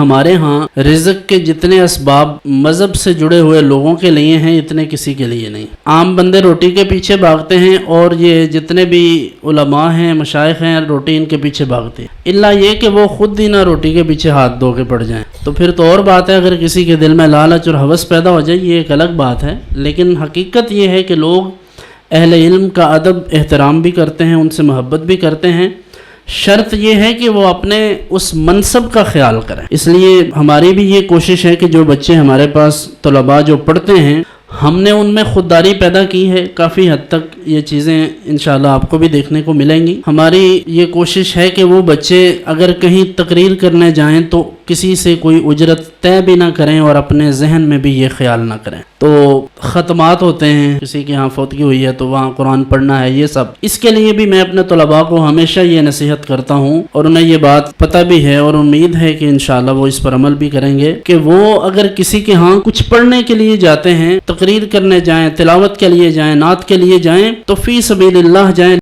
ہمارے ہاں رزق کے جتنے اسباب مذہب سے جڑے ہوئے لوگوں کے لیے ہیں اتنے کسی کے لیے نہیں۔ عام بندے روٹی کے پیچھے بھاگتے ہیں اور یہ جتنے بھی علماء ہیں مشائخ ہیں روٹی ان کے پیچھے بھاگتے ہیں، الا یہ کہ وہ خود ہی نہ روٹی کے پیچھے ہاتھ دھو کے پڑ جائیں، تو پھر تو اور بات ہے۔ اگر کسی کے دل میں لالچ اور ہوس پیدا ہو جائے یہ ایک الگ بات ہے، لیکن حقیقت یہ ہے کہ لوگ اہل علم کا ادب احترام بھی کرتے ہیں، ان سے محبت بھی کرتے ہیں، شرط یہ ہے کہ وہ اپنے اس منصب کا خیال کریں۔ اس لیے ہماری بھی یہ کوشش ہے کہ جو بچے ہمارے پاس طلباء جو پڑھتے ہیں ہم نے ان میں خودداری پیدا کی ہے، کافی حد تک یہ چیزیں انشاءاللہ آپ کو بھی دیکھنے کو ملیں گی۔ ہماری یہ کوشش ہے کہ وہ بچے اگر کہیں تقریر کرنے جائیں تو کسی سے کوئی اجرت طے بھی نہ کریں اور اپنے ذہن میں بھی یہ خیال نہ کریں۔ تو ختمات ہوتے ہیں، کسی کے ہاں فوتگی ہوئی ہے تو وہاں قرآن پڑھنا ہے، یہ سب اس کے لیے بھی میں اپنے طلباء کو ہمیشہ یہ نصیحت کرتا ہوں اور انہیں یہ بات پتہ بھی ہے اور امید ہے کہ انشاءاللہ وہ اس پر عمل بھی کریں گے کہ وہ اگر کسی کے ہاں کچھ پڑھنے کے لیے جاتے ہیں، تقریر کرنے جائیں، تلاوت کے لیے جائیں، نعت کے لیے جائیں تو فی سبیل اللہ جائیں۔